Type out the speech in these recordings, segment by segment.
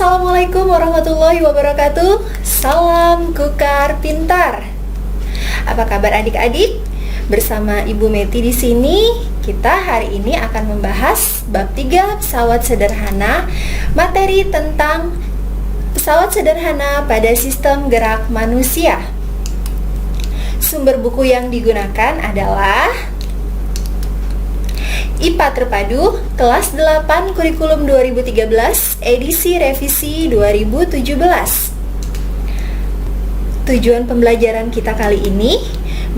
Assalamualaikum warahmatullahi wabarakatuh. Salam Kukar Pintar. Apa kabar adik-adik? Bersama Ibu Meti di sini, kita hari ini akan membahas bab 3 pesawat sederhana, materi tentang pesawat sederhana pada sistem gerak manusia. Sumber buku yang digunakan adalah IPA Terpadu kelas 8 kurikulum 2013 edisi revisi 2017. Tujuan pembelajaran kita kali ini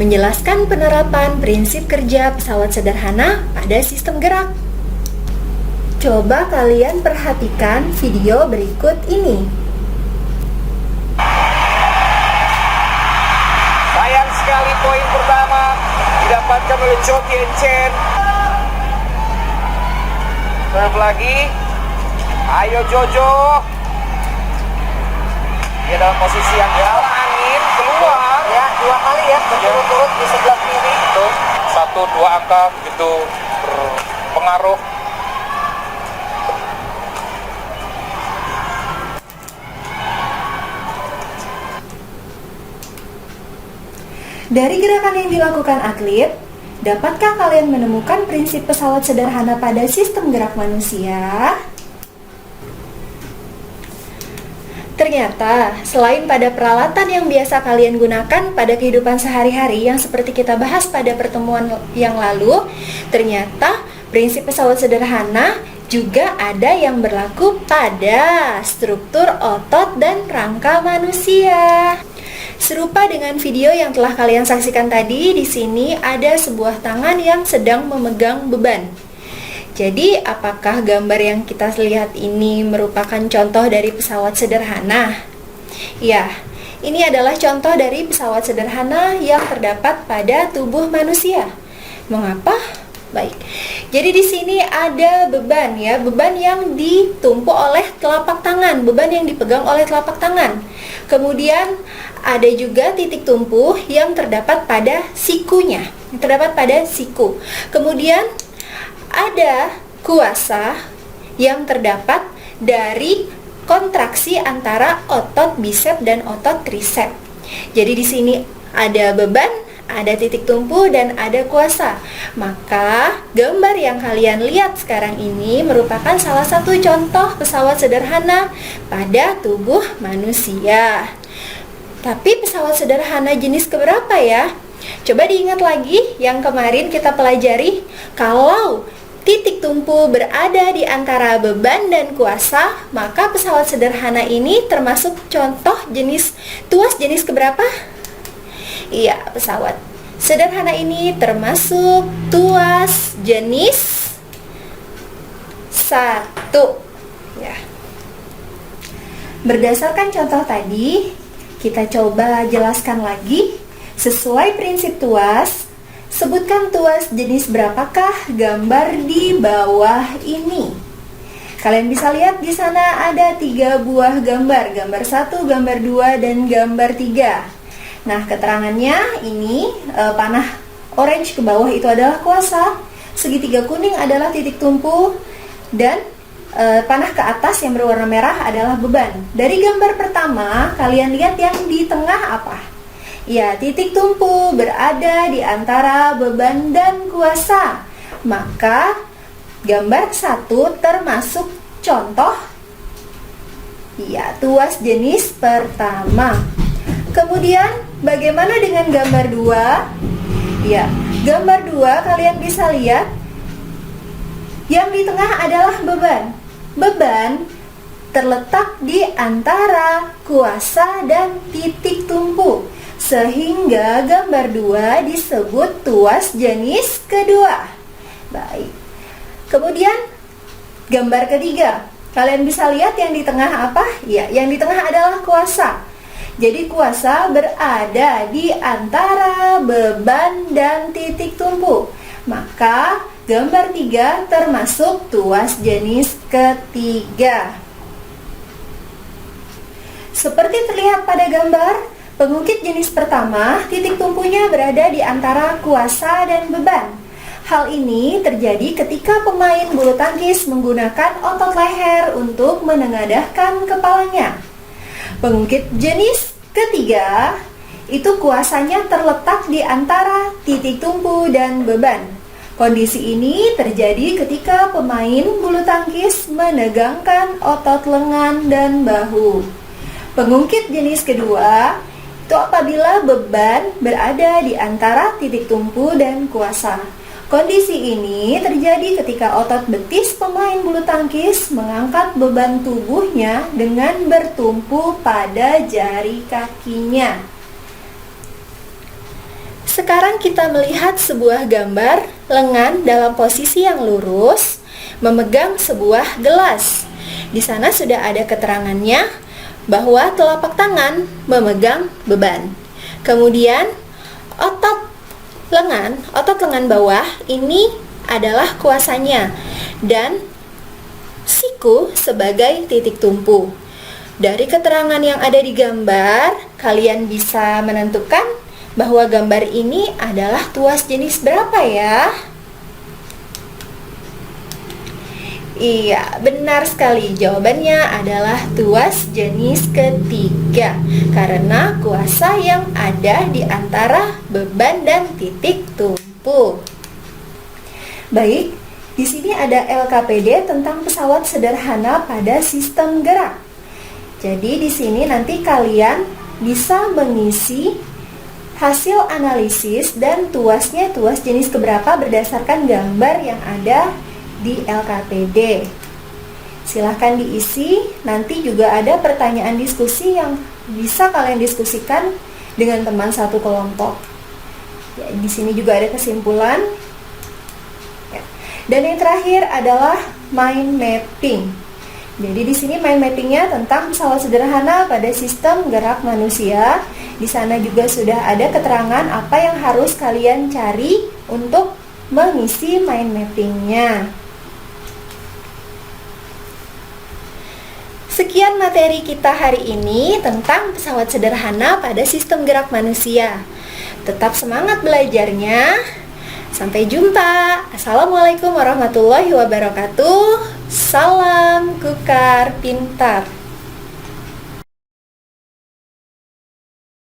menjelaskan penerapan prinsip kerja pesawat sederhana pada sistem gerak. Coba kalian perhatikan video berikut ini. Sayang sekali poin pertama didapatkan oleh Choki Chen. Serve lagi. Ayo Jojo. Dia dalam posisi yang jalan angin keluar. Ya, 2 kali ya berturut-turut di sebelah kiri. Itu 1-2 angka begitu berpengaruh. Dari gerakan yang dilakukan atlet, dapatkah kalian menemukan prinsip pesawat sederhana pada sistem gerak manusia? Ternyata, selain pada peralatan yang biasa kalian gunakan pada kehidupan sehari-hari yang seperti kita bahas pada pertemuan yang lalu, ternyata prinsip pesawat sederhana juga ada yang berlaku pada struktur otot dan rangka manusia. Serupa dengan video yang telah kalian saksikan tadi, di sini ada sebuah tangan yang sedang memegang beban. Jadi, apakah gambar yang kita lihat ini merupakan contoh dari pesawat sederhana? Ya, ini adalah contoh dari pesawat sederhana yang terdapat pada tubuh manusia. Mengapa? Baik. Jadi di sini ada beban ya, beban yang ditumpu oleh telapak tangan, beban yang dipegang oleh telapak tangan. Kemudian ada juga titik tumpu yang terdapat pada sikunya, terdapat pada siku. Kemudian ada kuasa yang terdapat dari kontraksi antara otot bisep dan otot tricep. Jadi di sini ada beban, ada titik tumpu, dan ada kuasa. Maka gambar yang kalian lihat sekarang ini merupakan salah satu contoh pesawat sederhana pada tubuh manusia. Tapi pesawat sederhana jenis keberapa ya? Coba diingat lagi yang kemarin kita pelajari. Kalau titik tumpu berada di antara beban dan kuasa, maka pesawat sederhana ini termasuk contoh jenis tuas jenis keberapa? Iya, pesawat sederhana ini termasuk tuas jenis 1. Ya. Berdasarkan contoh tadi, kita coba jelaskan lagi. Sesuai prinsip tuas, sebutkan tuas jenis berapakah gambar di bawah ini. Kalian bisa lihat di sana ada 3 buah gambar. Gambar 1, gambar 2, dan gambar 3. Nah, keterangannya ini panah orange ke bawah itu adalah kuasa, segitiga kuning adalah titik tumpu, dan panah ke atas yang berwarna merah adalah beban. Dari gambar pertama, kalian lihat yang di tengah apa? Ya, titik tumpu berada di antara beban dan kuasa. Maka gambar 1 termasuk contoh ya, tuas jenis pertama. Kemudian bagaimana dengan gambar 2? Ya, gambar 2 kalian bisa lihat yang di tengah adalah beban. Beban terletak di antara kuasa dan titik tumpu, sehingga gambar 2 disebut tuas jenis kedua. Baik. Kemudian gambar ketiga, kalian bisa lihat yang di tengah apa? Ya, yang di tengah adalah kuasa. Jadi kuasa berada di antara beban dan titik tumpu. Maka gambar 3 termasuk tuas jenis ketiga. Seperti terlihat pada gambar, pengukit jenis pertama, titik tumpunya berada di antara kuasa dan beban. Hal ini terjadi ketika pemain bulu tangkis menggunakan otot leher untuk menengadahkan kepalanya. Pengungkit jenis ketiga itu kuasanya terletak di antara titik tumpu dan beban. Kondisi ini terjadi ketika pemain bulu tangkis menegangkan otot lengan dan bahu. Pengungkit jenis kedua itu apabila beban berada di antara titik tumpu dan kuasa. Kondisi ini terjadi ketika otot betis pemain bulu tangkis mengangkat beban tubuhnya dengan bertumpu pada jari kakinya. Sekarang kita melihat sebuah gambar lengan dalam posisi yang lurus memegang sebuah gelas. Di sana sudah ada keterangannya bahwa telapak tangan memegang beban. Kemudian otot lengan bawah ini adalah kuasanya dan siku sebagai titik tumpu. Dari keterangan yang ada di gambar, kalian bisa menentukan bahwa gambar ini adalah tuas jenis berapa ya? Iya, benar sekali. Jawabannya adalah tuas jenis ketiga karena kuasa yang ada di antara beban dan titik tumpu. Baik, di sini ada LKPD tentang pesawat sederhana pada sistem gerak. Jadi di sini nanti kalian bisa mengisi hasil analisis dan tuasnya tuas jenis keberapa berdasarkan gambar yang ada di LKPD. Silahkan diisi, nanti juga ada pertanyaan diskusi yang bisa kalian diskusikan dengan teman satu kelompok. Ya, di sini juga ada kesimpulan. Ya. Dan yang terakhir adalah mind mapping. Jadi di sini mind mappingnya tentang pesawat sederhana pada sistem gerak manusia. Di sana juga sudah ada keterangan apa yang harus kalian cari untuk mengisi mind mappingnya. Sekian materi kita hari ini tentang pesawat sederhana pada sistem gerak manusia. Tetap semangat belajarnya. Sampai jumpa. Assalamualaikum warahmatullahi wabarakatuh. Salam Kukar Pintar.